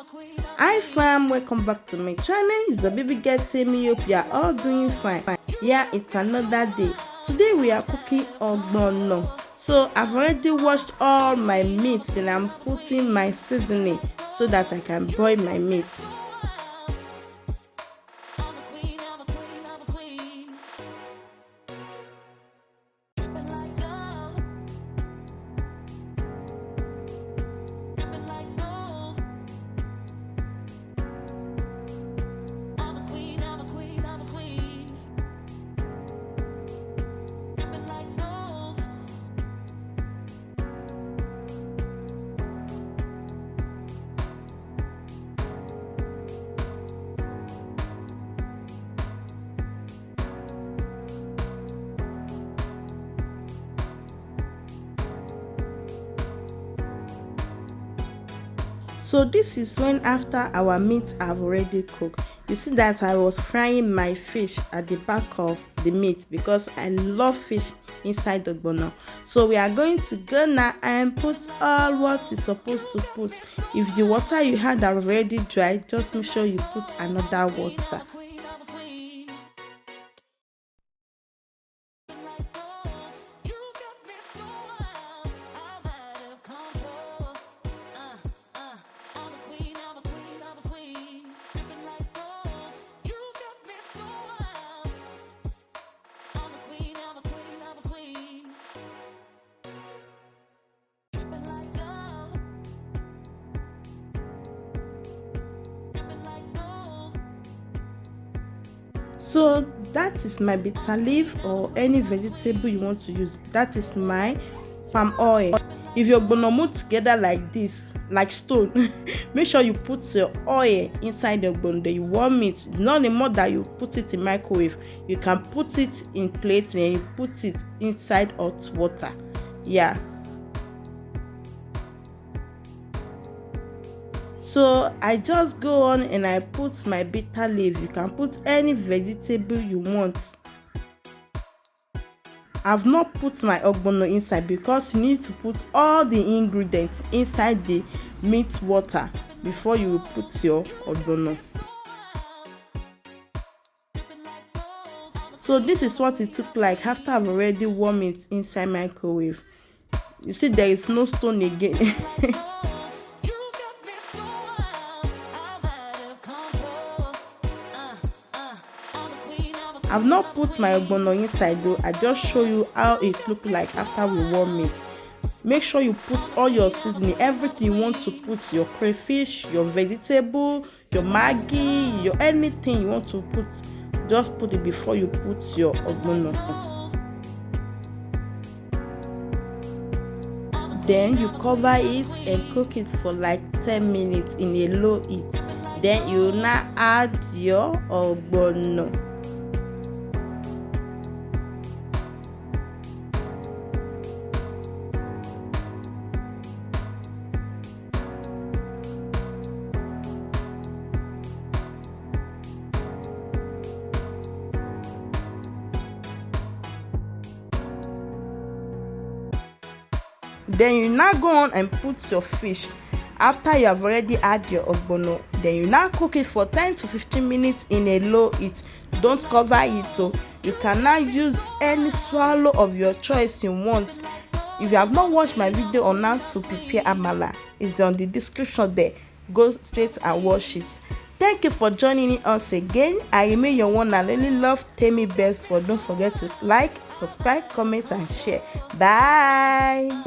Hi fam, welcome back to my channel. It's the baby girl Temi. Hope you are all doing fine. Yeah, it's another day. Today we are cooking ogbono. So I've already washed all my meat, then I'm putting my seasoning so that I can boil my meat. So this is when after our meat have already cooked. You see that I was frying my fish at the back of the meat because I love fish inside the ogbono. So we are going to go now and put all what you're supposed to put. If the water you had already dried, just make sure you put another water. So that is my bitter leaf or any vegetable you want to use. That is my palm oil. If your ogbono move together like this, like stone, make sure you put your oil inside the ogbono. Then you warm it. Not anymore that you put it in microwave. You can put it in plate and you put it inside hot water. Yeah. So I just go on and I put my bitter leaf. You can put any vegetable you want. I've not put my ogbono inside because you need to put all the ingredients inside the meat water before you put your ogbono. So this is what it took like after I've already warmed it inside microwave. You see there is no stone again. I've not put my ogbono inside though. I just show you how it look like after we warm it. Make sure you put all your seasoning, everything you want to put, your crayfish, your vegetable, your maggi, your anything you want to put, just put it before you put your ogbono. Then you cover it and cook it for like 10 minutes in a low heat. Then you now add your ogbono. Then you now go on and put your fish after you have already add your ogbono. Then you now cook it for 10 to 15 minutes in a low heat. Don't cover it, so you can now use any swallow of your choice you want. If you have not watched my video on how to prepare amala, it's on the description there. Go straight and watch it. Thank you for joining us again. I remain your one and only love, Temi Best. But don't forget to like, subscribe, comment and share. Bye.